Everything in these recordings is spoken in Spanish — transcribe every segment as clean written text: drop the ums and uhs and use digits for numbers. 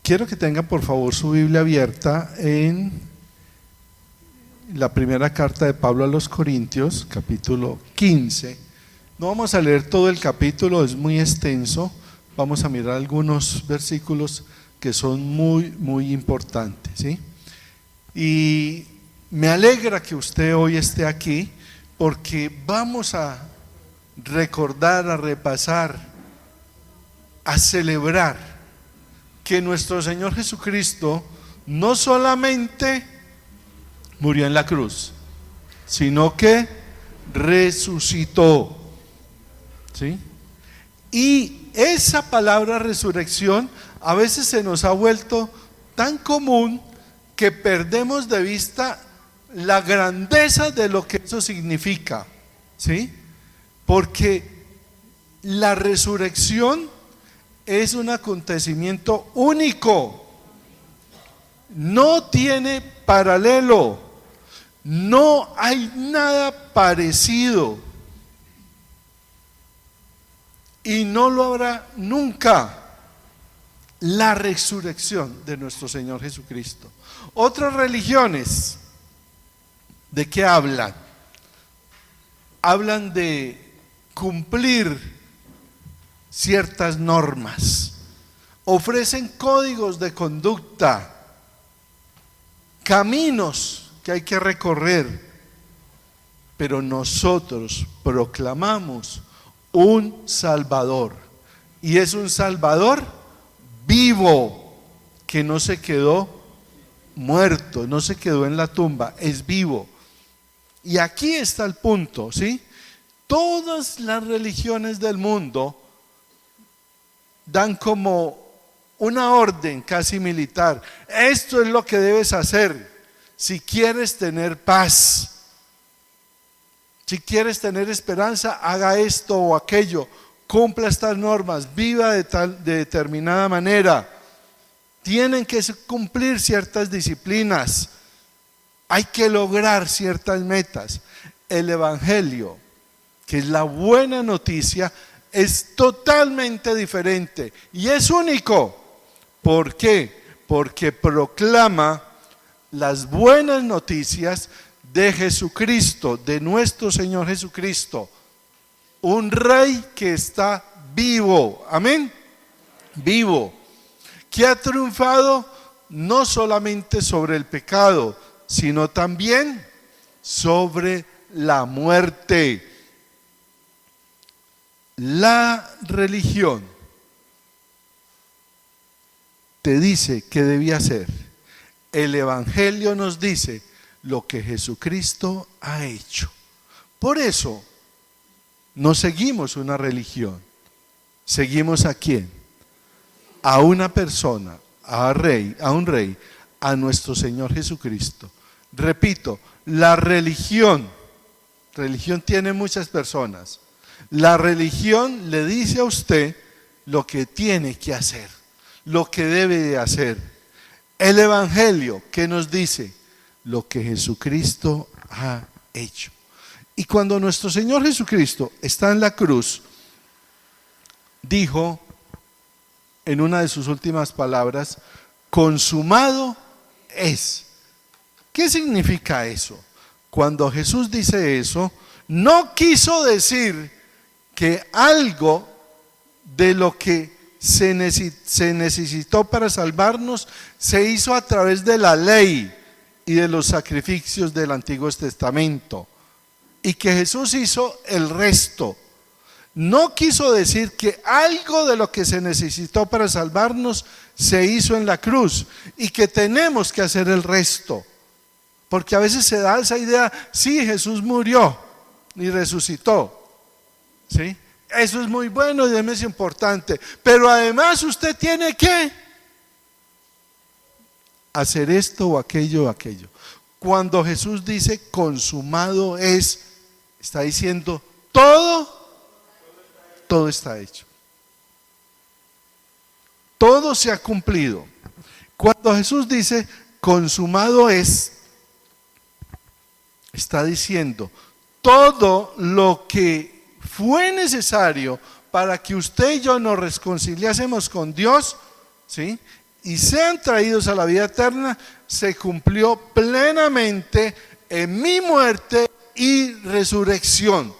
Quiero que tengan por favor su Biblia abierta en la primera carta de Pablo a los Corintios, capítulo 15. No vamos a leer todo el capítulo, es muy extenso. Vamos a mirar algunos versículos que son muy importantes, ¿sí? Y me alegra que usted hoy esté aquí porque vamos a recordar, a repasar, a celebrar que nuestro Señor Jesucristo no solamente murió en la cruz, sino que resucitó, ¿sí? Y esa palabra resurrección a veces se nos ha vuelto tan común que perdemos de vista la grandeza de lo que eso significa, ¿sí? Porque la resurrección es un acontecimiento único, no tiene paralelo, no hay nada parecido y no lo habrá nunca. La resurrección de nuestro Señor Jesucristo. Otras religiones, ¿de qué hablan? Hablan de cumplir ciertas normas, ofrecen códigos de conducta, caminos que hay que recorrer, pero nosotros proclamamos un Salvador, y es un Salvador vivo, que no se quedó muerto, no se quedó en la tumba, es vivo. Y aquí está el punto, ¿sí? Todas las religiones del mundo dan como una orden casi militar. Esto es lo que debes hacer si quieres tener paz, si quieres tener esperanza, haga esto o aquello, cumpla estas normas, viva de determinada manera. Tienen que cumplir ciertas disciplinas, hay que lograr ciertas metas. El Evangelio, que es la buena noticia, es totalmente diferente y es único. ¿Por qué? Porque proclama las buenas noticias de Jesucristo, de nuestro Señor Jesucristo, un rey que está vivo, amén, vivo, que ha triunfado no solamente sobre el pecado, sino también sobre la muerte. La religión te dice qué debía hacer. El Evangelio nos dice lo que Jesucristo ha hecho. Por eso no seguimos una religión, seguimos ¿a quién? A una persona, a un rey, a nuestro Señor Jesucristo. Repito, la religión tiene muchas personas. La religión le dice a usted lo que tiene que hacer, lo que debe de hacer. El Evangelio, ¿qué nos dice? Lo que Jesucristo ha hecho. Y cuando nuestro Señor Jesucristo está en la cruz, dijo en una de sus últimas palabras, consumado es. ¿Qué significa eso? Cuando Jesús dice eso, no quiso decir que algo de lo que se necesitó para salvarnos se hizo a través de la ley y de los sacrificios del Antiguo Testamento, y que Jesús hizo el resto. No quiso decir que algo de lo que se necesitó para salvarnos se hizo en la cruz y que tenemos que hacer el resto, porque a veces se da esa idea, sí, Jesús murió y resucitó, ¿sí? Eso es muy bueno y es importante, pero además usted tiene que hacer esto o aquello o aquello. Cuando Jesús dice consumado es, está diciendo todo está hecho, todo se ha cumplido. Cuando Jesús dice consumado es, está diciendo todo lo que fue necesario para que usted y yo nos reconciliásemos con Dios, ¿sí? y sean traídos a la vida eterna, se cumplió plenamente en mi muerte y resurrección.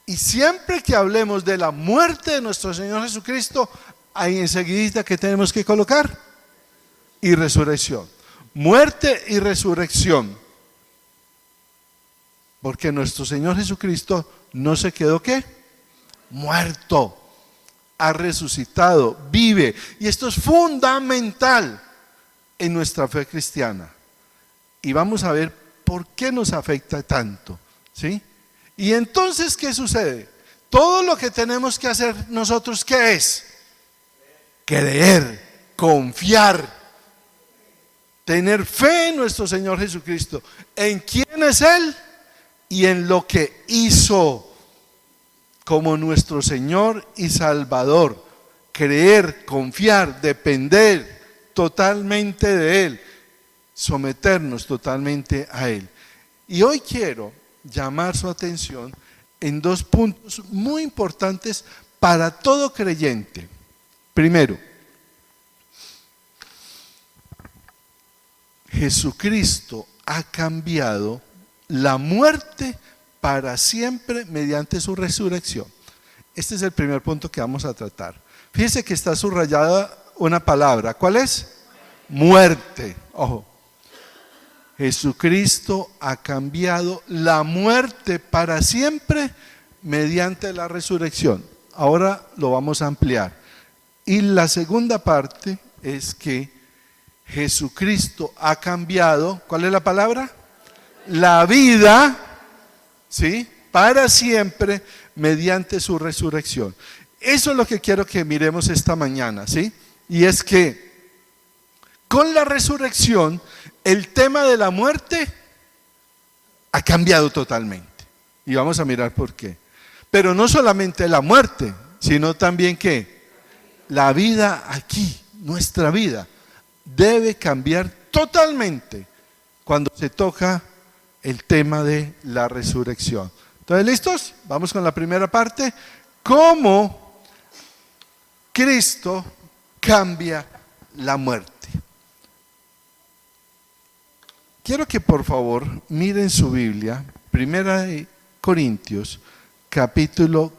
Y siempre que hablemos de la muerte de nuestro Señor Jesucristo, ahí enseguida que tenemos que colocar y resurrección. Muerte y resurrección. Porque nuestro Señor Jesucristo no se quedó ¿qué? Muerto. Ha resucitado, vive. Y esto es fundamental en nuestra fe cristiana. Y vamos a ver por qué nos afecta tanto, ¿sí? Y entonces, ¿qué sucede? Todo lo que tenemos que hacer nosotros, ¿qué es? Creer, confiar, tener fe en nuestro Señor Jesucristo, en quién es Él y en lo que hizo como nuestro Señor y Salvador. Creer, confiar, depender totalmente de Él, someternos totalmente a Él. Y hoy quiero llamar su atención en dos puntos muy importantes para todo creyente. Primero, Jesucristo ha cambiado la muerte para siempre mediante su resurrección. Este es el primer punto que vamos a tratar. Fíjense que está subrayada una palabra. ¿Cuál es? Muerte. Ojo. Jesucristo ha cambiado la muerte para siempre mediante la resurrección. Ahora lo vamos a ampliar. Y la segunda parte es que Jesucristo ha cambiado, ¿cuál es la palabra? La vida, ¿sí? Para siempre mediante su resurrección. Eso es lo que quiero que miremos esta mañana, ¿sí? Y es que con la resurrección el tema de la muerte ha cambiado totalmente. Y vamos a mirar por qué. Pero no solamente la muerte, sino también que la vida aquí, nuestra vida, debe cambiar totalmente cuando se toca el tema de la resurrección. Entonces, ¿listos? Vamos con la primera parte. ¿Cómo Cristo cambia la muerte? Quiero que por favor miren su Biblia, 1 Corintios, capítulo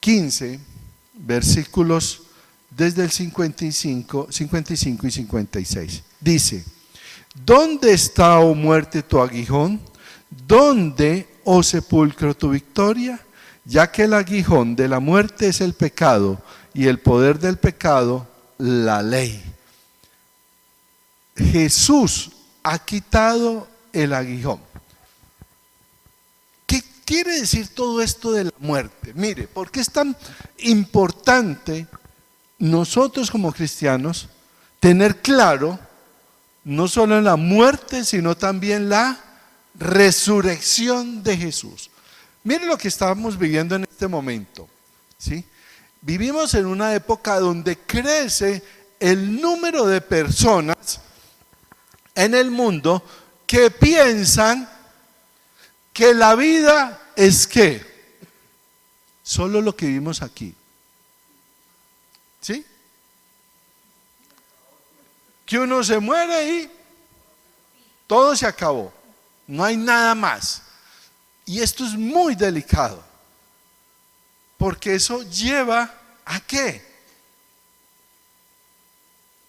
15, versículos desde el 55 y 56. Dice: ¿dónde está, oh muerte, tu aguijón? ¿Dónde, oh sepulcro, tu victoria? Ya que el aguijón de la muerte es el pecado, y el poder del pecado, la ley. Jesús ha quitado el aguijón. ¿Qué quiere decir todo esto de la muerte? Mire, ¿por qué es tan importante nosotros como cristianos tener claro no solo la muerte, sino también la resurrección de Jesús? Mire lo que estamos viviendo en este momento, ¿sí? Vivimos en una época donde crece el número de personas en el mundo que piensan que la vida es ¿qué? Solo lo que vivimos aquí. ¿Sí? Que uno se muere y todo se acabó. No hay nada más. Y esto es muy delicado. Porque eso lleva ¿a qué?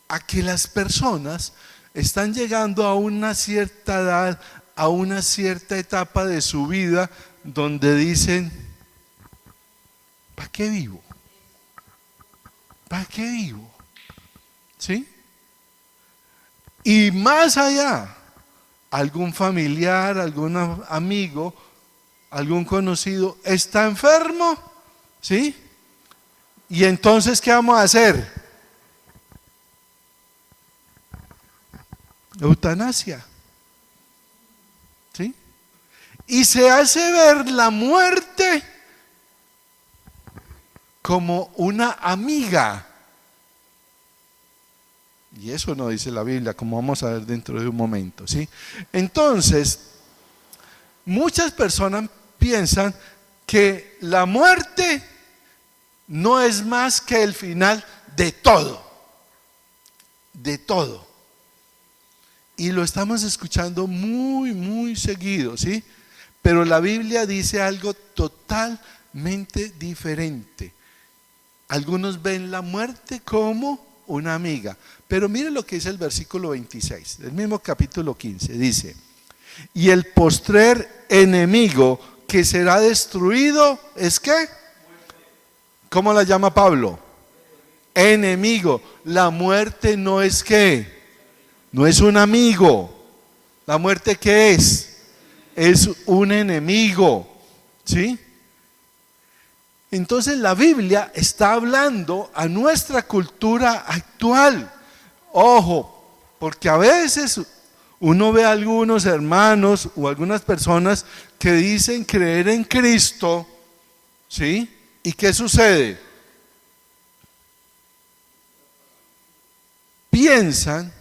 A que las personas están llegando a una cierta edad, a una cierta etapa de su vida donde dicen: ¿para qué vivo? ¿Para qué vivo? ¿Sí? Y más allá, algún familiar, algún amigo, algún conocido está enfermo, ¿sí? Y entonces, ¿qué vamos a hacer? Eutanasia, ¿sí? Y se hace ver la muerte como una amiga. Y eso no dice la Biblia, como vamos a ver dentro de un momento, ¿sí? Entonces, muchas personas piensan que la muerte no es más que el final de todo, de todo. Y lo estamos escuchando muy, muy seguido, ¿sí? Pero la Biblia dice algo totalmente diferente. Algunos ven la muerte como una amiga. Pero mire lo que dice el versículo 26, del mismo capítulo 15. Dice, y el postrer enemigo que será destruido, ¿es qué? ¿Cómo la llama Pablo? Enemigo. La muerte no es qué. No es un amigo. ¿La muerte qué es? Es un enemigo. ¿Sí? Entonces la Biblia está hablando a nuestra cultura actual. Ojo, porque a veces uno ve a algunos hermanos o algunas personas que dicen creer en Cristo, ¿sí? ¿Y qué sucede? Piensan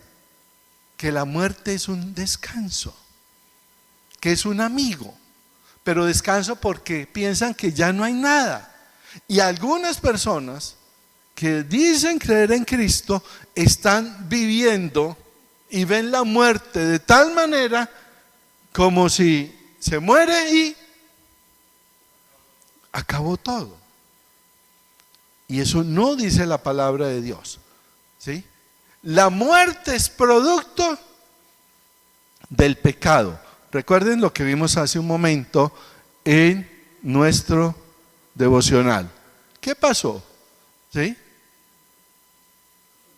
que la muerte es un descanso, que es un amigo, pero descanso porque piensan que ya no hay nada. Y algunas personas que dicen creer en Cristo están viviendo y ven la muerte de tal manera como si se muere y acabó todo. Y eso no dice la palabra de Dios, ¿sí? La muerte es producto del pecado. Recuerden lo que vimos hace un momento en nuestro devocional. ¿Qué pasó? ¿Sí?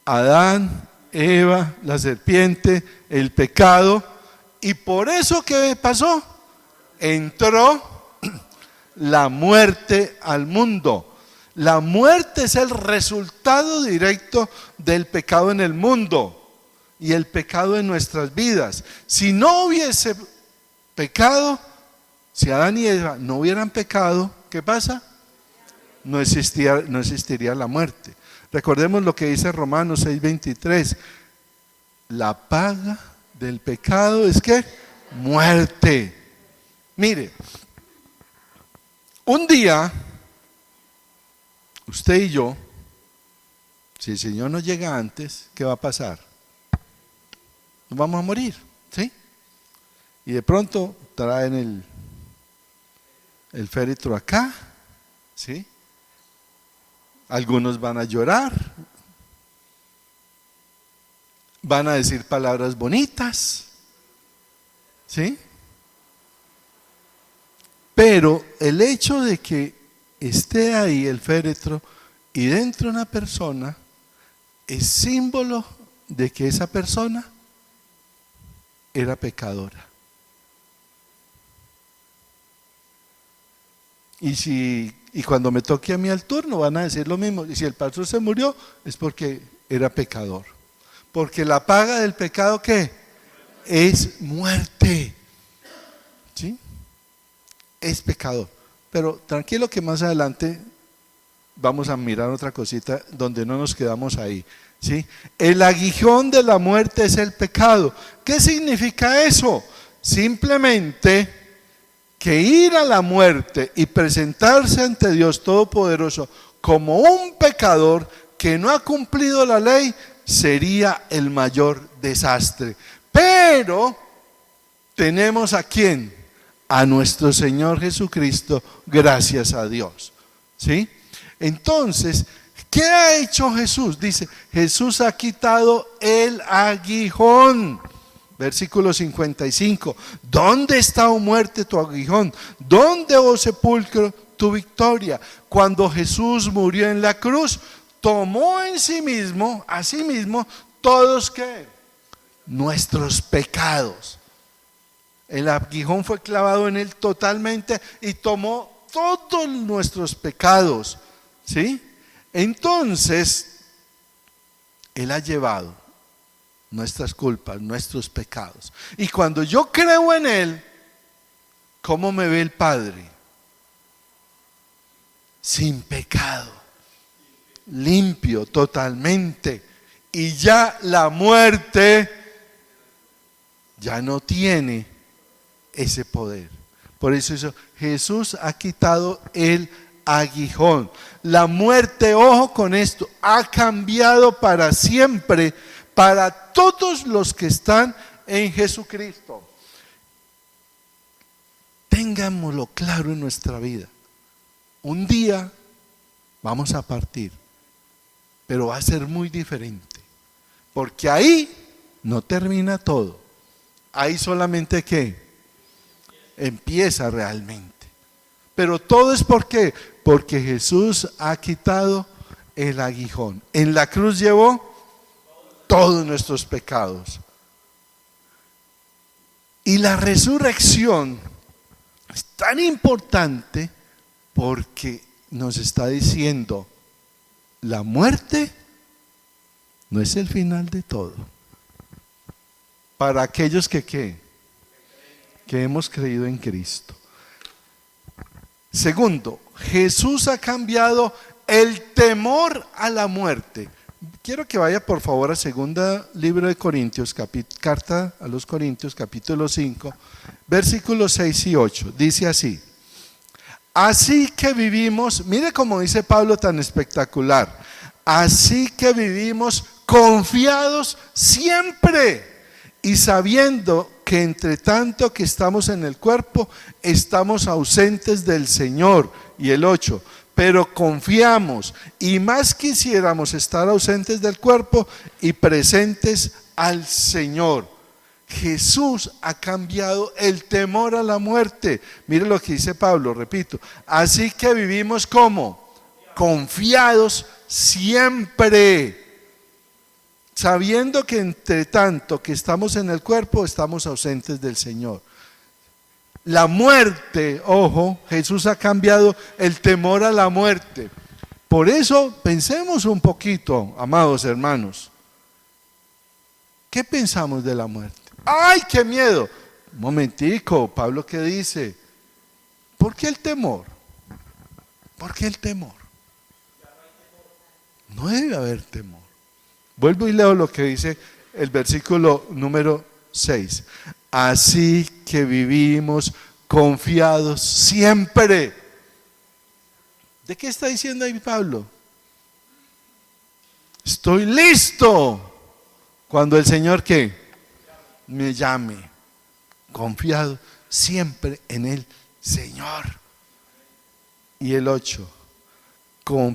Adán, Eva, la serpiente, el pecado. Y por eso, ¿qué pasó? Entró la muerte al mundo. La muerte es el resultado directo del pecado en el mundo y el pecado en nuestras vidas. Si no hubiese pecado, si Adán y Eva no hubieran pecado, ¿qué pasa? No existiría la muerte. Recordemos lo que dice Romanos 6:23. La paga del pecado es ¿qué? Muerte. Mire, un día usted y yo, si el Señor no llega antes, ¿qué va a pasar? Nos vamos a morir, ¿sí? Y de pronto traen el féretro acá, ¿sí? Algunos van a llorar, van a decir palabras bonitas, ¿sí? Pero el hecho de que esté ahí el féretro y dentro una persona es símbolo de que esa persona era pecadora. Y cuando me toque a mí el turno van a decir lo mismo. Y si el pastor se murió es porque era pecador. Porque la paga del pecado ¿qué? Es muerte. ¿Sí? Es pecador. Pero tranquilo que más adelante vamos a mirar otra cosita donde no nos quedamos ahí, ¿sí? El aguijón de la muerte es el pecado. ¿Qué significa eso? Simplemente que ir a la muerte y presentarse ante Dios Todopoderoso como un pecador que no ha cumplido la ley sería el mayor desastre. Pero tenemos ¿a quién? A nuestro Señor Jesucristo, gracias a Dios, ¿sí? Entonces, ¿qué ha hecho Jesús? Dice, Jesús ha quitado el aguijón. Versículo 55. ¿Dónde está, oh muerte, tu aguijón? ¿Dónde, oh sepulcro, tu victoria? Cuando Jesús murió en la cruz, tomó en sí mismo, a sí mismo, todos ¿qué? Nuestros pecados. El aguijón fue clavado en él totalmente y tomó todos nuestros pecados, ¿sí? Entonces, él ha llevado nuestras culpas, nuestros pecados. Y cuando yo creo en él, ¿cómo me ve el Padre? Sin pecado, limpio totalmente. Y ya la muerte ya no tiene ese poder. Por eso Jesús ha quitado el aguijón. La muerte, ojo con esto, ha cambiado para siempre para todos los que están en Jesucristo. Tengámoslo claro en nuestra vida. Un día vamos a partir, pero va a ser muy diferente, porque ahí no termina todo. Ahí solamente ¿qué? Empieza realmente. Pero todo es ¿por qué? Porque Jesús ha quitado el aguijón. En la cruz llevó todos nuestros pecados. Y la resurrección es tan importante porque nos está diciendo, la muerte no es el final de todo. Para aquellos que hemos creído en Cristo. Segundo, Jesús ha cambiado el temor a la muerte. Quiero que vaya por favor a segunda libro de Corintios, carta a los Corintios, capítulo 5, versículos 6 y 8. Dice así: así que vivimos, mire cómo dice Pablo tan espectacular, así que vivimos confiados siempre y sabiendo que entre tanto que estamos en el cuerpo, estamos ausentes del Señor. Y el 8, pero confiamos y más quisiéramos estar ausentes del cuerpo y presentes al Señor. Jesús ha cambiado el temor a la muerte. Mire lo que dice Pablo, repito, así que vivimos como confiados siempre, sabiendo que entre tanto que estamos en el cuerpo, estamos ausentes del Señor. La muerte, ojo, Jesús ha cambiado el temor a la muerte. Por eso pensemos un poquito, amados hermanos. ¿Qué pensamos de la muerte? ¡Ay, qué miedo! Un momentico, Pablo, ¿qué dice? ¿Por qué el temor? ¿Por qué el temor? No debe haber temor. Vuelvo y leo lo que dice el versículo número 6. Así que vivimos confiados siempre. ¿De qué está diciendo ahí Pablo? Estoy listo cuando el Señor ¿qué? Me llame. Confiado siempre en el Señor. Y el 8.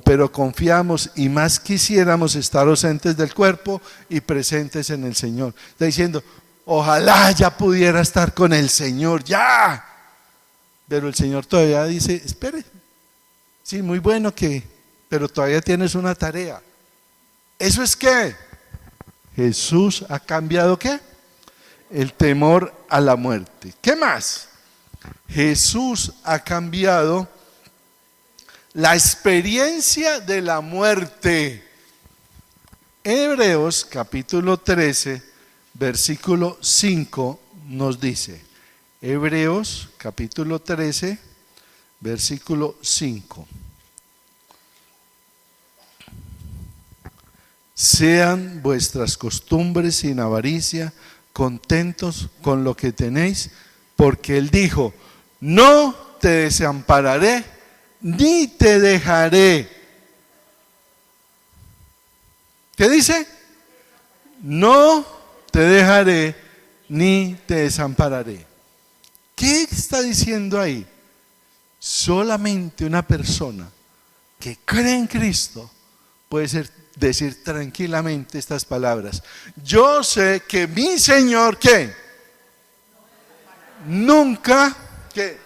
Pero confiamos y más quisiéramos estar ausentes del cuerpo y presentes en el Señor. Está diciendo, ojalá ya pudiera estar con el Señor, ya. Pero el Señor todavía dice, espere. Sí, muy bueno pero todavía tienes una tarea. ¿Eso es qué? Jesús ha cambiado ¿qué? El temor a la muerte. ¿Qué más? Jesús ha cambiado la experiencia de la muerte. Hebreos capítulo 13, versículo 5 nos dice, Hebreos capítulo 13, versículo 5. Sean vuestras costumbres sin avaricia, contentos con lo que tenéis, porque Él dijo, no te desampararé, ni te dejaré. ¿Qué dice? No te dejaré, ni te desampararé. ¿Qué está diciendo ahí? Solamente una persona que cree en Cristo puede decir tranquilamente estas palabras. Yo sé que mi Señor, ¿qué? Nunca, ¿qué?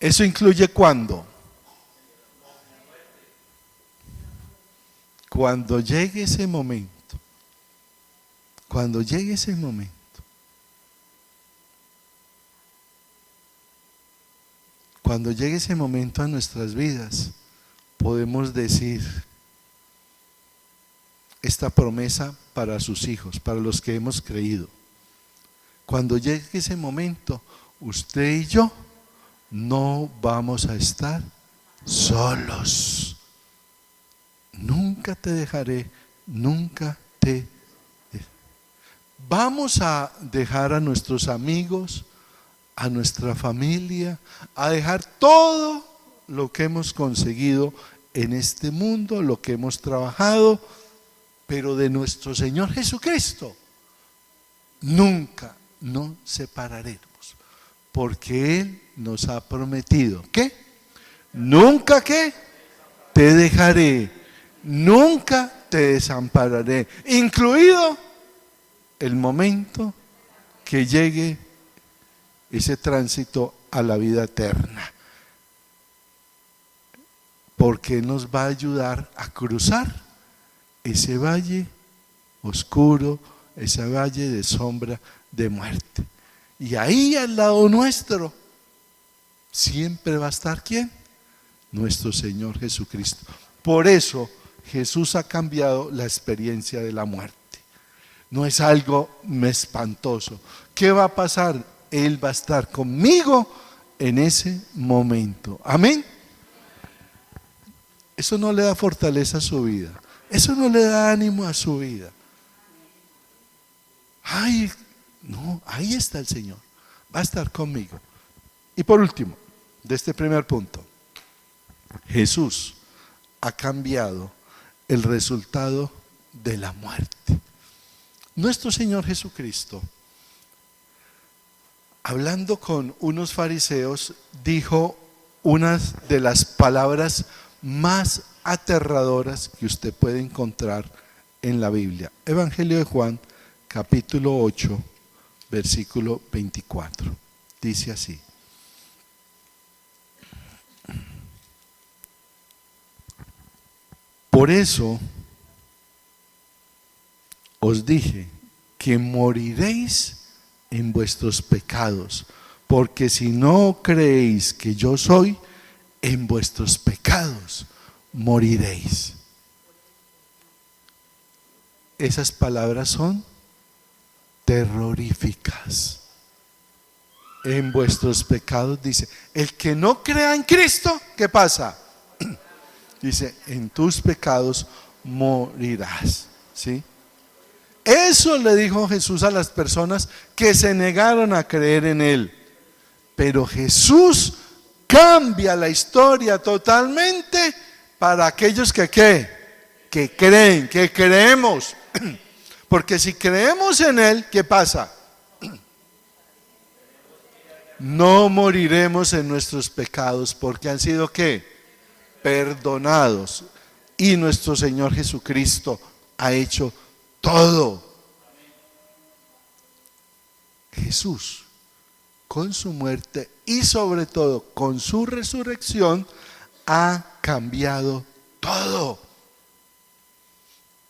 Eso incluye ¿cuándo? Cuando llegue ese momento. Cuando llegue ese momento. Cuando llegue ese momento a nuestras vidas, podemos decir esta promesa para sus hijos, para los que hemos creído. Cuando llegue ese momento, usted y yo no vamos a estar solos. Nunca te dejaré, nunca te dejaré. Vamos a dejar a nuestros amigos, a nuestra familia, a dejar todo lo que hemos conseguido en este mundo, lo que hemos trabajado, pero de nuestro Señor Jesucristo nunca nos separaremos, porque Él nos ha prometido, ¿qué? Nunca, ¿qué? Te dejaré, nunca te desampararé, incluido el momento que llegue ese tránsito a la vida eterna, porque nos va a ayudar a cruzar ese valle oscuro, ese valle de sombra de muerte. Y ahí al lado nuestro siempre va a estar ¿quién? Nuestro Señor Jesucristo. Por eso Jesús ha cambiado la experiencia de la muerte. No es algo espantoso. ¿Qué va a pasar? Él va a estar conmigo en ese momento. Amén. Eso no le da fortaleza a su vida. Eso no le da ánimo a su vida. Ay, no, ahí está el Señor. Va a estar conmigo. Y por último, de este primer punto, Jesús ha cambiado el resultado de la muerte. Nuestro Señor Jesucristo, hablando con unos fariseos, dijo unas de las palabras más aterradoras que usted puede encontrar en la Biblia. Evangelio de Juan, capítulo 8, versículo 24. Dice así: por eso os dije que moriréis en vuestros pecados, porque si no creéis que yo soy, en vuestros pecados moriréis. Esas palabras son terroríficas. En vuestros pecados, dice, el que no crea en Cristo, ¿qué pasa? Dice, en tus pecados morirás. ¿Sí? Eso le dijo Jesús a las personas que se negaron a creer en Él. Pero Jesús cambia la historia totalmente para aquellos que ¿qué? Que creen, que creemos. Porque si creemos en Él, ¿qué pasa? No moriremos en nuestros pecados, porque han sido ¿qué? Perdonados. Y nuestro Señor Jesucristo ha hecho todo. Jesús, con su muerte y sobre todo con su resurrección, ha cambiado todo.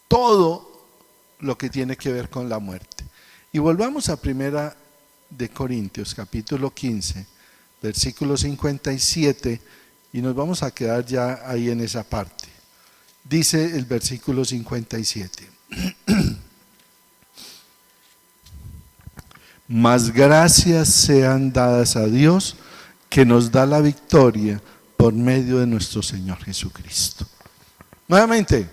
Todo lo que tiene que ver con la muerte. Y volvamos a Primera de Corintios, capítulo 15, versículo 57, y nos vamos a quedar ya ahí en esa parte. Dice el versículo 57. Mas gracias sean dadas a Dios, que nos da la victoria por medio de nuestro Señor Jesucristo. Nuevamente,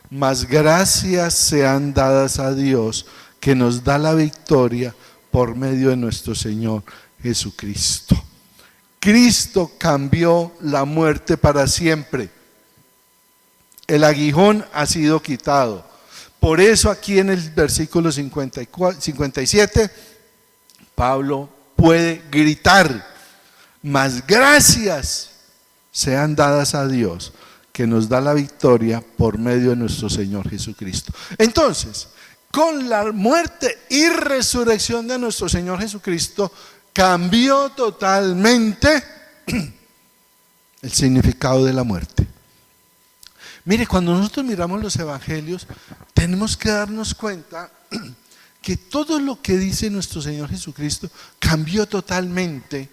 mas gracias sean dadas a Dios, que nos da la victoria por medio de nuestro Señor Jesucristo. Cristo cambió la muerte para siempre. El aguijón ha sido quitado. Por eso aquí en el versículo 57, Pablo puede gritar, mas gracias sean dadas a Dios, que nos da la victoria por medio de nuestro Señor Jesucristo. Entonces, con la muerte y resurrección de nuestro Señor Jesucristo, cambió totalmente el significado de la muerte. Mire, cuando nosotros miramos los evangelios, tenemos que darnos cuenta que todo lo que dice nuestro Señor Jesucristo cambió totalmente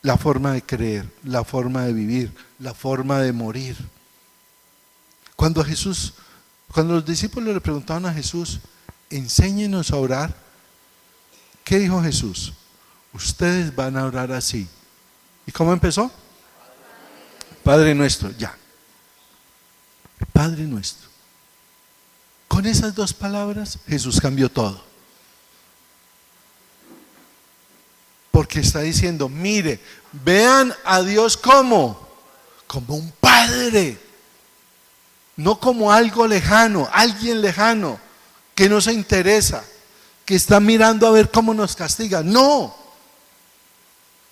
la forma de creer, la forma de vivir, la forma de morir. Cuando los discípulos le preguntaban a Jesús, enséñenos a orar, ¿qué dijo Jesús? Ustedes van a orar así. ¿Y cómo empezó? Padre nuestro, ya. Padre nuestro. Con esas dos palabras Jesús cambió todo. Porque está diciendo, mire, vean a Dios como un padre, no como algo lejano, alguien lejano, que no se interesa, que está mirando a ver cómo nos castiga. No,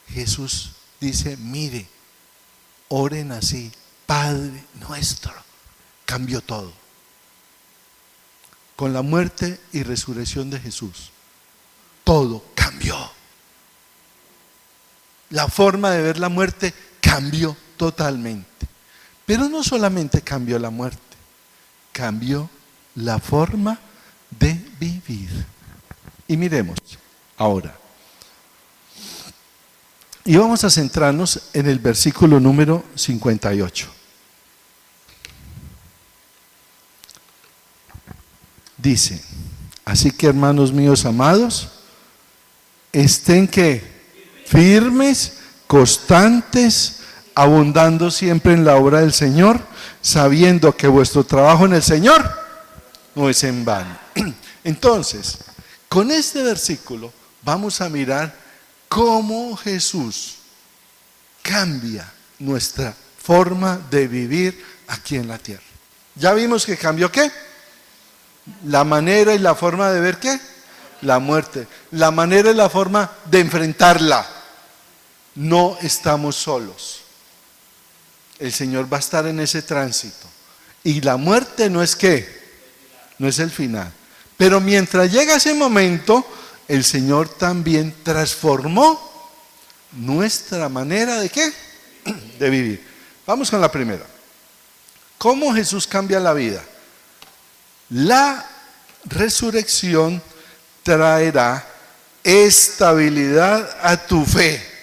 Jesús dice, mire, oren así, Padre nuestro. Cambió todo. Con la muerte y resurrección de Jesús, todo cambió. La forma de ver la muerte cambió totalmente. Pero no solamente cambió la muerte, cambió la forma de vivir. Y miremos ahora. Y vamos a centrarnos en el versículo número 58. Dice, así que hermanos míos amados, estén que firmes, constantes, abundando siempre en la obra del Señor, sabiendo que vuestro trabajo en el Señor no es en vano. Entonces, con este versículo vamos a mirar cómo Jesús cambia nuestra forma de vivir aquí en la tierra. Ya vimos que cambió ¿qué? La manera y la forma de ver ¿qué? La muerte. La manera y la forma de enfrentarla. No estamos solos. El Señor va a estar en ese tránsito. Y la muerte no es ¿qué? No es el final. Pero mientras llega ese momento, el Señor también transformó nuestra manera de ¿qué? De vivir. Vamos con la primera. ¿Cómo Jesús cambia la vida? La resurrección traerá estabilidad a tu fe.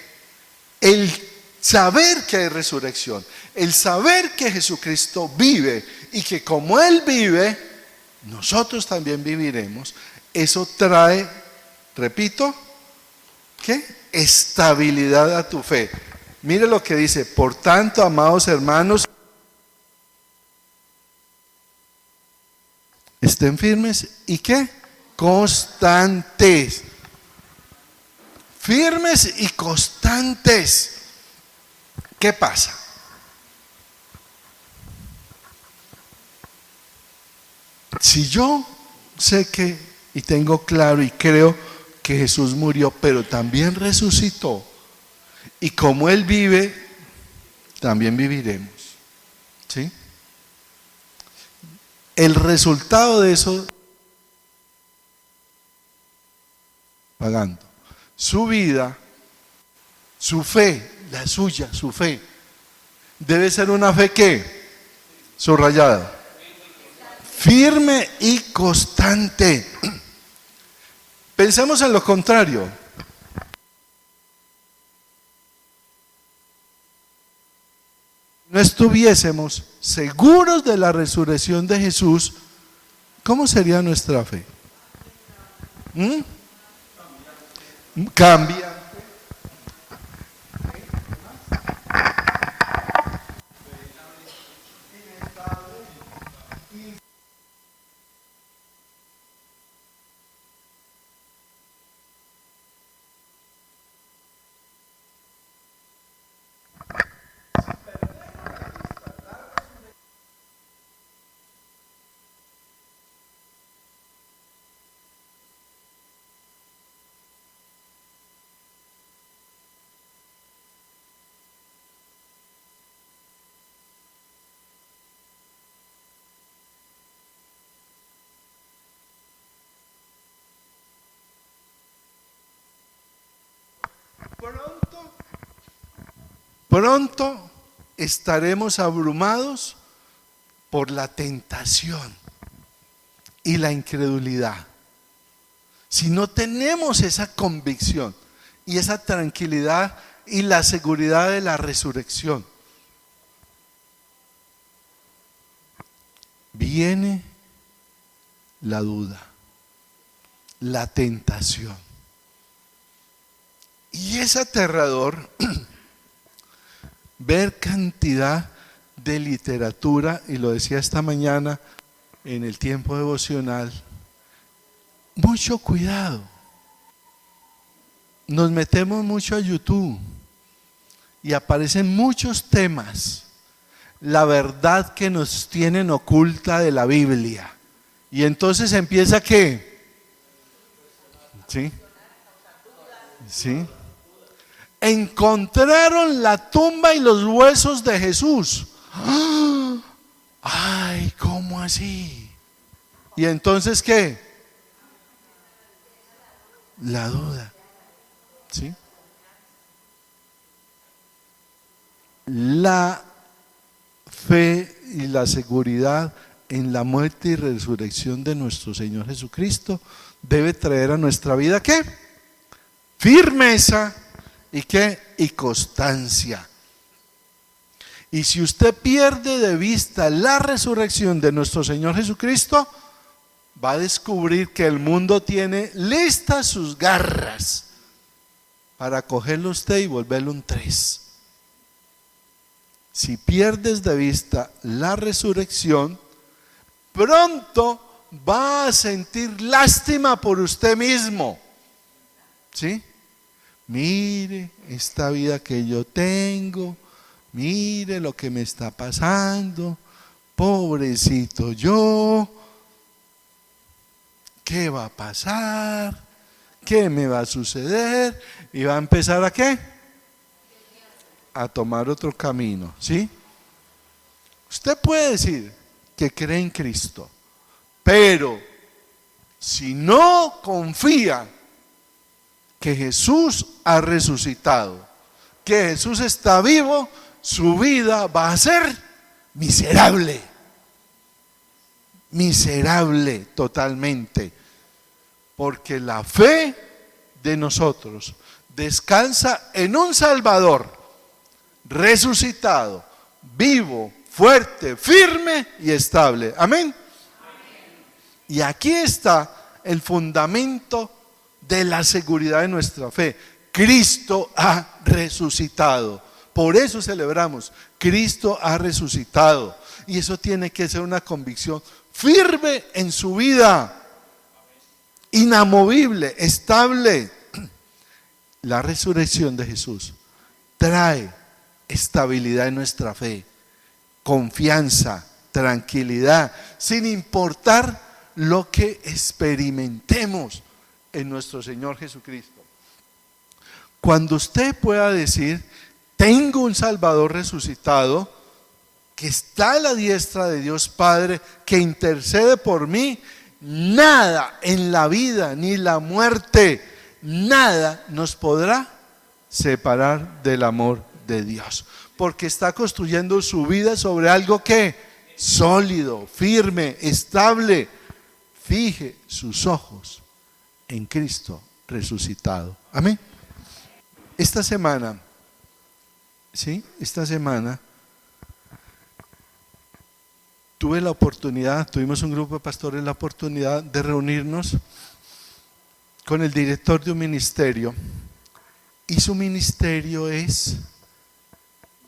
El saber que hay resurrección, el saber que Jesucristo vive y que como Él vive, nosotros también viviremos, eso trae, repito, ¿qué? Estabilidad a tu fe. Mire lo que dice, por tanto, amados hermanos, estén firmes y ¿qué? Constantes. Firmes y constantes. ¿Qué pasa? Si yo sé que y tengo claro y creo que Jesús murió, pero también resucitó, y como Él vive, también viviremos. ¿Sí? El resultado de eso, pagando su vida, su fe, la suya, su fe, debe ser una fe ¿qué? Subrayada, firme y constante. Pensemos en lo contrario. No estuviésemos seguros de la resurrección de Jesús, ¿cómo sería nuestra fe? Cambia. Pronto estaremos abrumados por la tentación y la incredulidad. Si no tenemos esa convicción y esa tranquilidad y la seguridad de la resurrección, viene la duda, la tentación. Y es aterrador ver cantidad de literatura, y lo decía esta mañana en el tiempo devocional, mucho cuidado. nos metemos mucho a YouTube y aparecen muchos temas, la verdad que nos tienen oculta de la Biblia. Y entonces empieza ¿qué? ¿Sí? ¿Sí? Encontraron la tumba y los huesos de Jesús. Ay, ¿cómo así? Y entonces ¿qué? La duda. ¿Sí? La fe y la seguridad en la muerte y resurrección de nuestro Señor Jesucristo debe traer a nuestra vida ¿qué? Firmeza y ¿qué? Y constancia. Y si usted pierde de vista la resurrección de nuestro Señor Jesucristo, va a descubrir que el mundo tiene listas sus garras para cogerlo usted y volverlo un 3. Si pierdes de vista la resurrección, pronto va a sentir lástima por usted mismo. ¿Sí? Mire esta vida que yo tengo, mire lo que me está pasando, pobrecito yo, ¿qué va a pasar? ¿Qué me va a suceder? Y va a empezar ¿a qué? A tomar otro camino, ¿sí? Usted puede decir que cree en Cristo, pero si no confía que Jesús ha resucitado, que Jesús está vivo, su vida va a ser miserable, miserable totalmente, porque la fe de nosotros descansa en un Salvador resucitado, vivo, fuerte, firme y estable. Amén. Y aquí está el fundamento de la seguridad de nuestra fe. Cristo ha resucitado. Por eso celebramos, Cristo ha resucitado. Y eso tiene que ser una convicción firme en su vida, inamovible, estable. La resurrección de Jesús trae estabilidad en nuestra fe, confianza, tranquilidad, sin importar lo que experimentemos en nuestro Señor Jesucristo. Cuando usted pueda decir, tengo un Salvador resucitado, que está a la diestra de Dios Padre, que intercede por mí, nada en la vida ni la muerte, nada nos podrá separar del amor de Dios, porque está construyendo su vida sobre algo que sólido, firme, estable. Fije sus ojos en Cristo resucitado. Amén. Esta semana, tuvimos un grupo de pastores la oportunidad de reunirnos con el director de un ministerio, y su ministerio es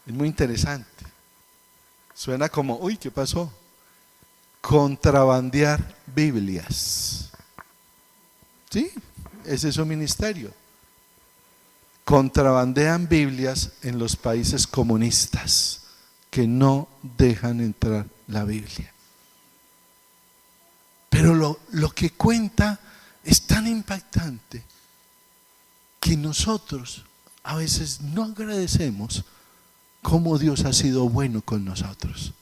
muy interesante. Suena como, uy, ¿qué pasó? Contrabandear Biblias. ¿Sí? Ese es su ministerio. Contrabandean Biblias en los países comunistas que no dejan entrar la Biblia. Pero lo que cuenta es tan impactante que nosotros a veces no agradecemos cómo Dios ha sido bueno con nosotros.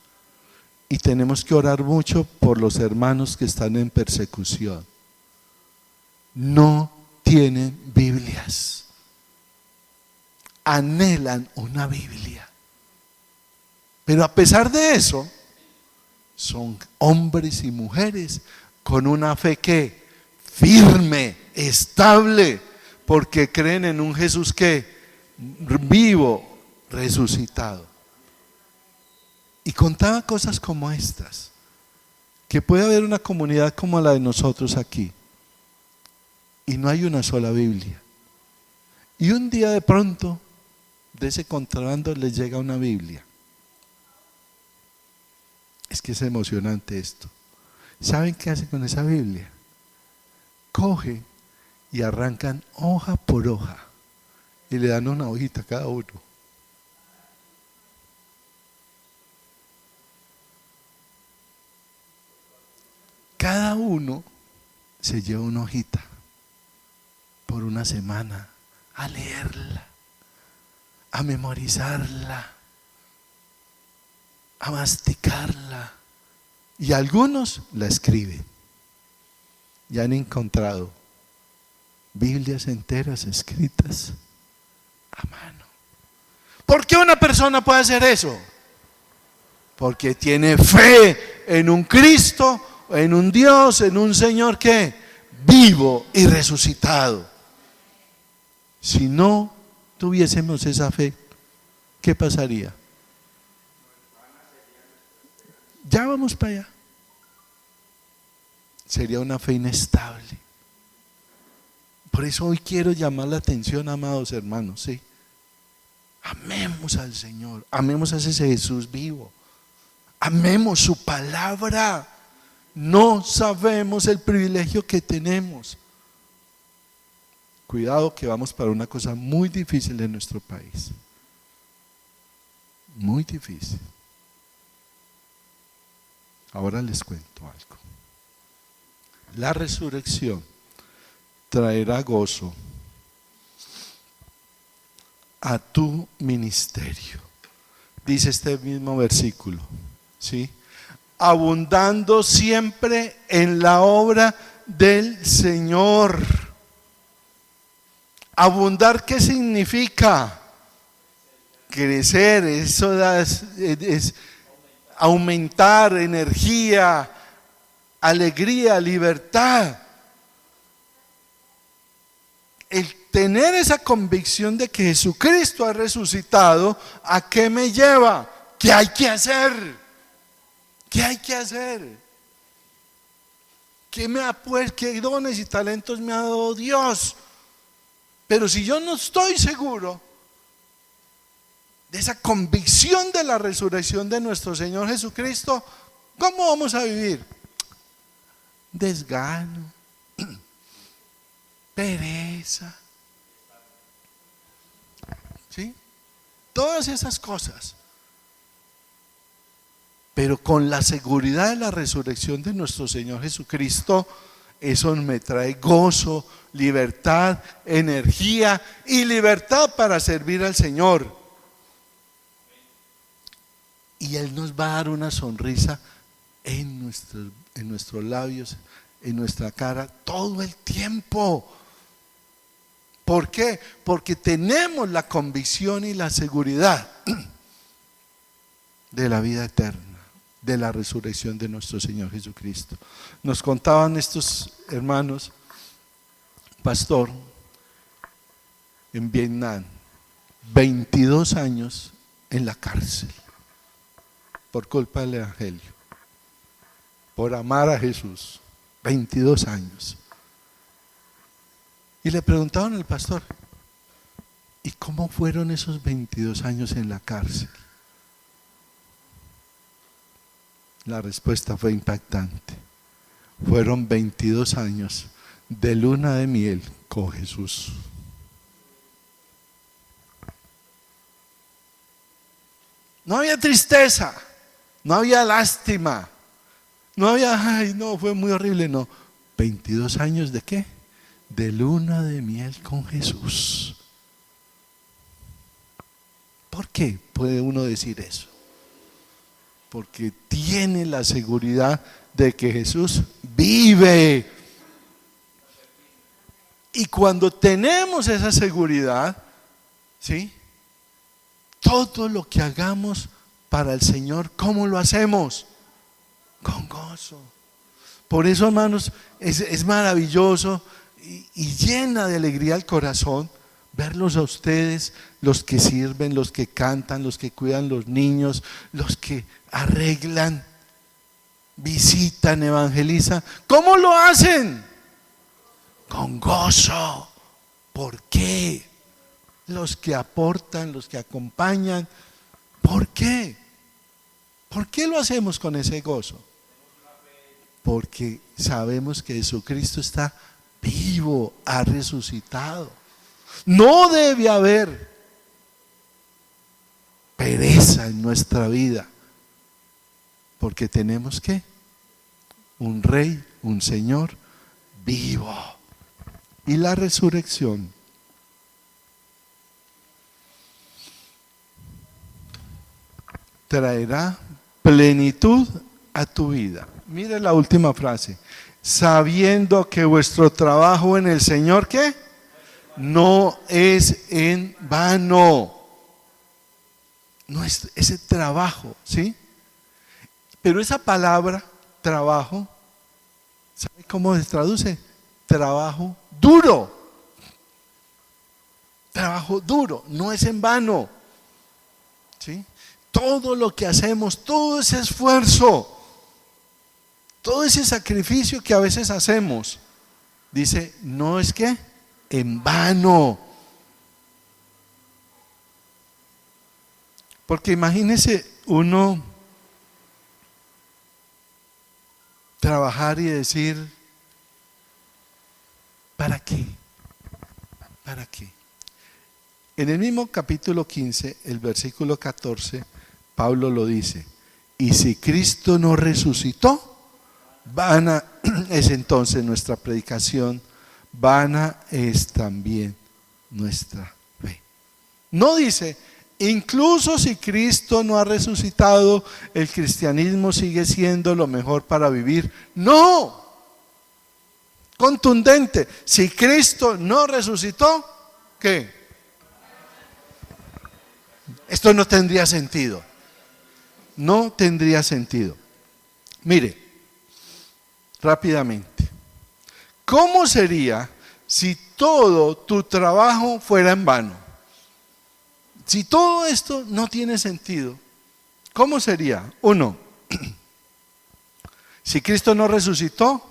Y tenemos que orar mucho por los hermanos que están en persecución. No tienen Biblias. Anhelan una Biblia. Pero a pesar de eso, son hombres y mujeres con una fe que firme, estable, porque creen en un Jesús que vivo, resucitado. Y contaba cosas como estas, que puede haber una comunidad como la de nosotros aquí, y no hay una sola Biblia. Y un día de pronto, de ese contrabando les llega una Biblia. Es que es emocionante esto. ¿Saben qué hace con esa Biblia? Coge y arrancan hoja por hoja y le dan una hojita a cada uno. Cada uno se lleva una hojita por una semana a leerla, a memorizarla, a masticarla, y algunos la escriben. Y han encontrado Biblias enteras escritas a mano. ¿Por qué una persona puede hacer eso? Porque tiene fe en un Cristo, en un Dios, en un Señor que vivo y resucitado. Si no tuviésemos esa fe, ¿qué pasaría? Ya vamos para allá. Sería una fe inestable. Por eso hoy quiero llamar la atención, amados hermanos, ¿sí? Amemos al Señor, amemos a ese Jesús vivo, amemos su palabra. No sabemos el privilegio que tenemos. Cuidado que vamos para una cosa muy difícil en nuestro país. Muy difícil. Ahora les cuento algo. La resurrección traerá gozo a tu ministerio. Dice este mismo versículo, ¿sí? Abundando siempre en la obra del Señor. Abundar, ¿qué significa? Crecer, eso es aumentar energía, alegría, libertad. El tener esa convicción de que Jesucristo ha resucitado, ¿a qué me lleva? ¿Qué hay que hacer? ¿Qué hay que hacer? ¿Qué dones y talentos me ha dado Dios? Pero si yo no estoy seguro de esa convicción de la resurrección de nuestro Señor Jesucristo, ¿cómo vamos a vivir? Desgano, pereza, ¿sí? Todas esas cosas. Pero con la seguridad de la resurrección de nuestro Señor Jesucristo, eso me trae gozo, libertad, energía y libertad para servir al Señor. Y Él nos va a dar una sonrisa en nuestros labios, en nuestra cara, todo el tiempo. ¿Por qué? Porque tenemos la convicción y la seguridad de la vida eterna, de la resurrección de nuestro Señor Jesucristo. Nos contaban estos hermanos, pastor, en Vietnam, 22 años en la cárcel, por culpa del Evangelio, por amar a Jesús, 22 años. Y le preguntaban al pastor, ¿y cómo fueron esos 22 años en la cárcel? La respuesta fue impactante. Fueron 22 años de luna de miel con Jesús. No había tristeza, no había lástima, no había, ay, no, fue muy horrible, no. 22 años de qué? De luna de miel con Jesús. ¿Por qué puede uno decir eso? Porque tiene la seguridad de que Jesús vive. Y cuando tenemos esa seguridad, ¿sí? Todo lo que hagamos para el Señor, ¿cómo lo hacemos? Con gozo. Por eso, hermanos, es maravilloso y llena de alegría el corazón verlos a ustedes, los que sirven, los que cantan, los que cuidan los niños, los que arreglan, visitan, evangelizan. ¿Cómo lo hacen? Con gozo. ¿Por qué? Los que aportan, los que acompañan. ¿Por qué? ¿Por qué lo hacemos con ese gozo? Porque sabemos que Jesucristo está vivo, ha resucitado. No debe haber pereza en nuestra vida, porque tenemos ¿qué? Un Rey, un Señor vivo. Y la resurrección traerá plenitud a tu vida. Mire la última frase. Sabiendo que vuestro trabajo en el Señor, ¿qué? No es en vano. No es ese trabajo, ¿sí? Pero esa palabra, trabajo, ¿sabe cómo se traduce? Trabajo duro. Trabajo duro, no es en vano. ¿Sí? Todo lo que hacemos, todo ese esfuerzo, todo ese sacrificio que a veces hacemos, dice, no es que en vano. Porque imagínese uno trabajar y decir, ¿para qué? ¿Para qué? En el mismo capítulo 15, el versículo 14, Pablo lo dice, y si Cristo no resucitó, vana es entonces nuestra predicación, vana es también nuestra fe. No dice, incluso si Cristo no ha resucitado, el cristianismo sigue siendo lo mejor para vivir. No, contundente, si Cristo no resucitó, ¿qué? Esto no tendría sentido. No tendría sentido. Mire, rápidamente, ¿cómo sería si todo tu trabajo fuera en vano? Si todo esto no tiene sentido, ¿cómo sería? Uno, si Cristo no resucitó,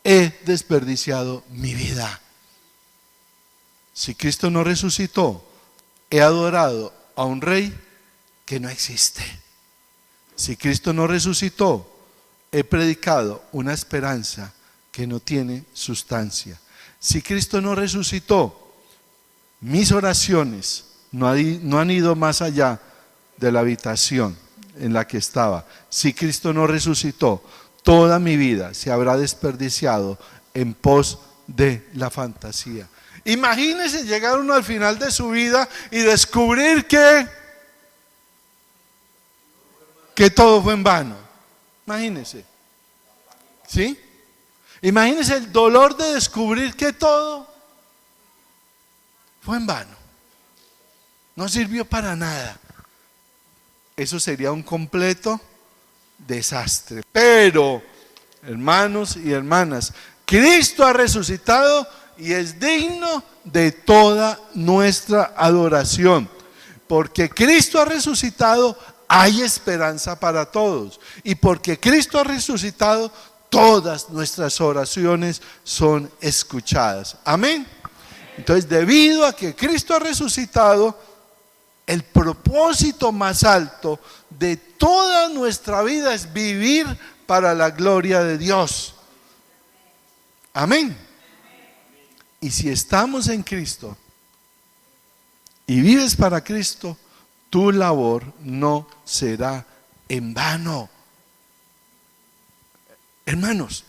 he desperdiciado mi vida. Si Cristo no resucitó, he adorado a un Rey que no existe. Si Cristo no resucitó, he predicado una esperanza que no tiene sustancia. Si Cristo no resucitó, mis oraciones no han ido más allá de la habitación en la que estaba. Si Cristo no resucitó, toda mi vida se habrá desperdiciado en pos de la fantasía. Imagínese llegar uno al final de su vida y descubrir que todo fue en vano. Imagínese. ¿Sí? Imagínese el dolor de descubrir que todo fue en vano. No sirvió para nada. Eso sería un completo desastre. Pero, hermanos y hermanas, Cristo ha resucitado y es digno de toda nuestra adoración. Porque Cristo ha resucitado, hay esperanza para todos. Y porque Cristo ha resucitado, todas nuestras oraciones son escuchadas. Amén. Entonces, debido a que Cristo ha resucitado, el propósito más alto de toda nuestra vida es vivir para la gloria de Dios. Amén. Y si estamos en Cristo y vives para Cristo, tu labor no será en vano. Hermanos,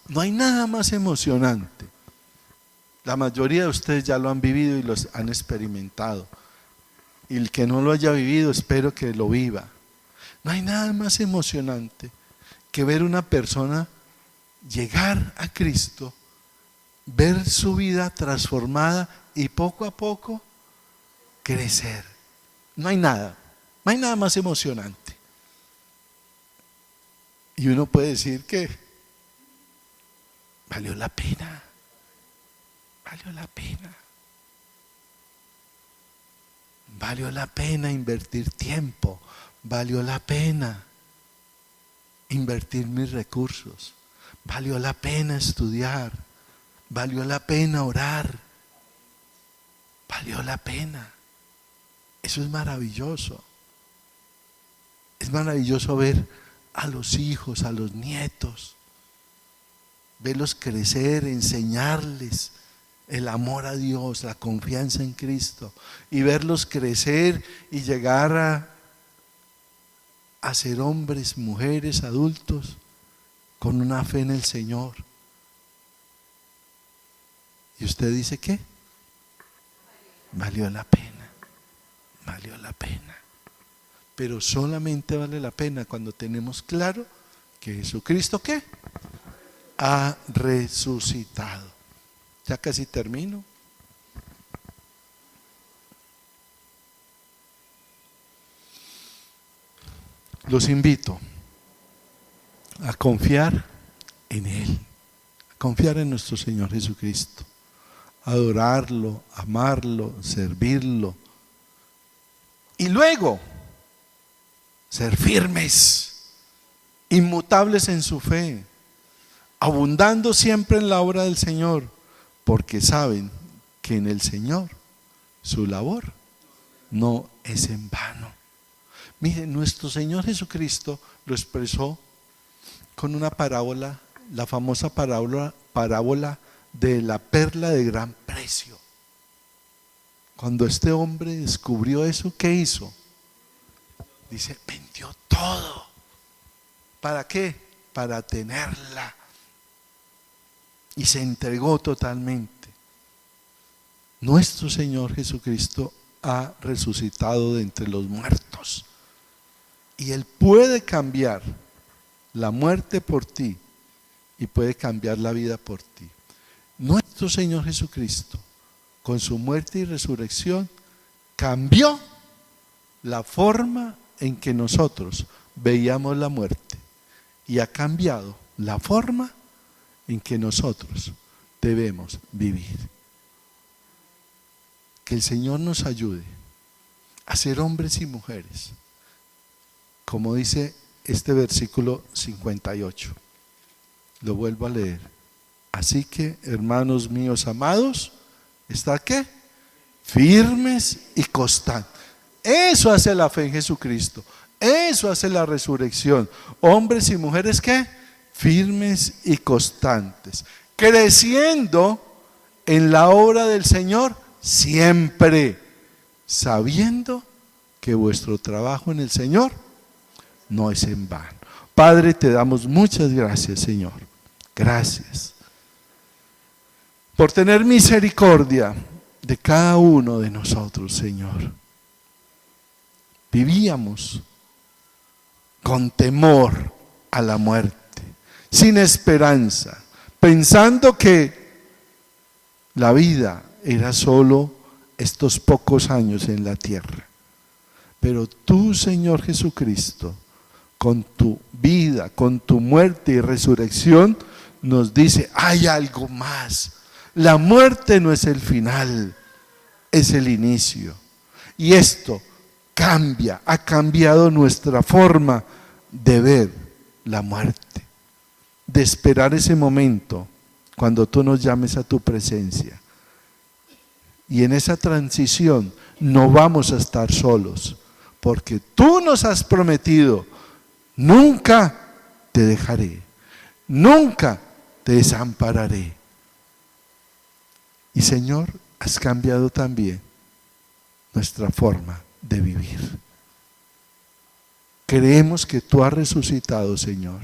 no hay nada más emocionante. La mayoría de ustedes ya lo han vivido y los han experimentado. Y el que no lo haya vivido, espero que lo viva. No hay nada más emocionante que ver una persona llegar a Cristo, ver su vida transformada y poco a poco crecer. No hay nada más emocionante. Y uno puede decir que valió la pena. Valió la pena. Valió la pena invertir tiempo. Valió la pena invertir mis recursos. Valió la pena estudiar. Valió la pena orar. Valió la pena. Eso es maravilloso. Es maravilloso ver a los hijos, a los nietos, verlos crecer, enseñarles el amor a Dios, la confianza en Cristo y verlos crecer y llegar a ser hombres, mujeres, adultos con una fe en el Señor. Y usted dice, ¿qué? Valió la pena, valió la pena. Pero solamente vale la pena cuando tenemos claro que Jesucristo, ¿qué? Ha resucitado. Ya casi termino. Los invito a confiar en Él, a confiar en nuestro Señor Jesucristo, adorarlo, amarlo, servirlo y luego ser firmes, inmutables en su fe, abundando siempre en la obra del Señor, porque saben que en el Señor su labor no es en vano. Miren, nuestro Señor Jesucristo lo expresó con una parábola, la famosa parábola de la perla de gran precio. Cuando este hombre descubrió eso, ¿qué hizo? Dice, vendió todo. ¿Para qué? Para tenerla. Y se entregó totalmente. Nuestro Señor Jesucristo ha resucitado de entre los muertos. Y Él puede cambiar la muerte por ti y puede cambiar la vida por ti. Nuestro Señor Jesucristo, con su muerte y resurrección, cambió la forma en que nosotros veíamos la muerte y ha cambiado la forma en que nosotros debemos vivir. Que el Señor nos ayude a ser hombres y mujeres, como dice este versículo 58. Lo vuelvo a leer. Así que, hermanos míos amados, ¿está qué? Firmes y constantes. Eso hace la fe en Jesucristo. Eso hace la resurrección. Hombres y mujeres, ¿qué? Firmes y constantes. Creciendo en la obra del Señor siempre, sabiendo que vuestro trabajo en el Señor no es en vano. Padre, te damos muchas gracias, Señor. Gracias por tener misericordia de cada uno de nosotros, Señor. Vivíamos con temor a la muerte, sin esperanza, pensando que la vida era solo estos pocos años en la tierra. Pero tú, Señor Jesucristo, con tu vida, con tu muerte y resurrección, nos dice, hay algo más. La muerte no es el final, es el inicio. Y esto cambia, ha cambiado nuestra forma de ver la muerte, de esperar ese momento cuando tú nos llames a tu presencia. Y en esa transición no vamos a estar solos, porque tú nos has prometido, nunca te dejaré, nunca te desampararé. Y Señor, has cambiado también nuestra forma de vivir. Creemos que tú has resucitado, Señor.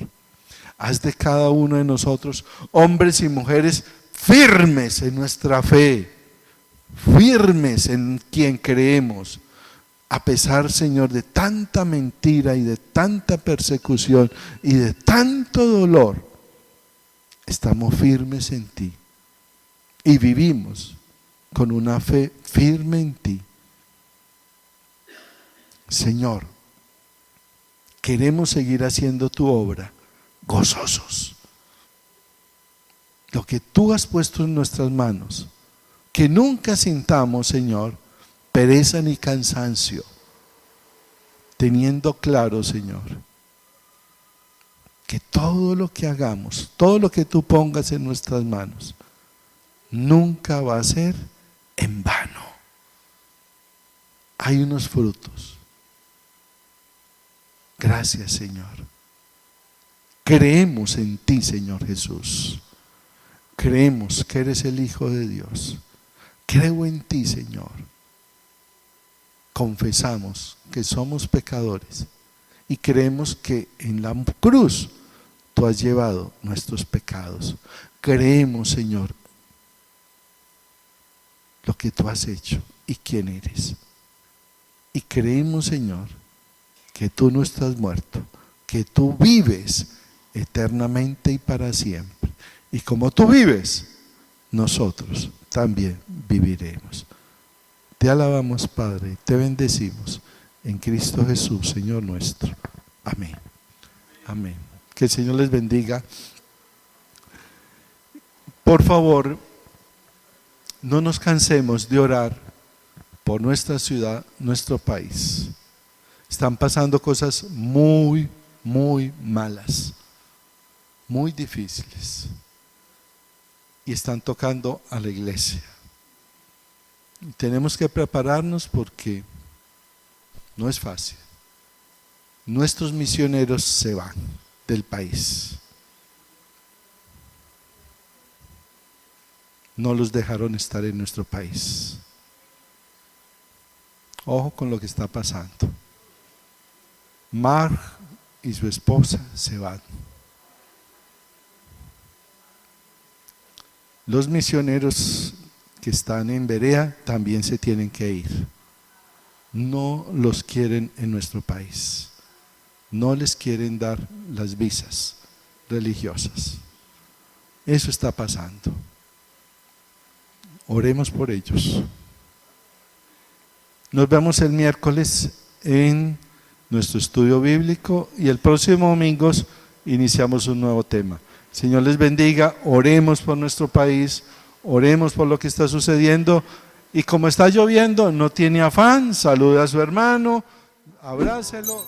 Haz de cada uno de nosotros hombres y mujeres firmes en nuestra fe, firmes en quien creemos, a pesar, Señor, de tanta mentira y de tanta persecución y de tanto dolor. Estamos firmes en ti y vivimos con una fe firme en ti. Señor, queremos seguir haciendo tu obra gozosos. Lo que tú has puesto en nuestras manos, que nunca sintamos, Señor, pereza ni cansancio, teniendo claro, Señor, que todo lo que hagamos, todo lo que tú pongas en nuestras manos, nunca va a ser en vano. Hay unos frutos. Gracias, Señor. Creemos en ti, Señor Jesús. Creemos que eres el Hijo de Dios. Creo en ti, Señor. Confesamos que somos pecadores y creemos que en la cruz tú has llevado nuestros pecados. Creemos, Señor, lo que tú has hecho y quién eres. Y creemos, Señor, que tú no estás muerto, que tú vives eternamente y para siempre. Y como tú vives, nosotros también viviremos. Te alabamos, Padre, te bendecimos en Cristo Jesús, Señor nuestro. Amén. Amén. Que el Señor les bendiga. Por favor, no nos cansemos de orar por nuestra ciudad, nuestro país. Están pasando cosas muy, muy malas, muy difíciles. Y están tocando a la iglesia. Y tenemos que prepararnos porque no es fácil. Nuestros misioneros se van del país. No los dejaron estar en nuestro país. Ojo con lo que está pasando. Mark y su esposa se van. Los misioneros que están en Berea también se tienen que ir. No los quieren en nuestro país. No les quieren dar las visas religiosas. Eso está pasando. Oremos por ellos. Nos vemos el miércoles en nuestro estudio bíblico y el próximo domingo iniciamos un nuevo tema. Señor les bendiga, oremos por nuestro país, oremos por lo que está sucediendo y como está lloviendo, no tiene afán, salude a su hermano, abrácelo.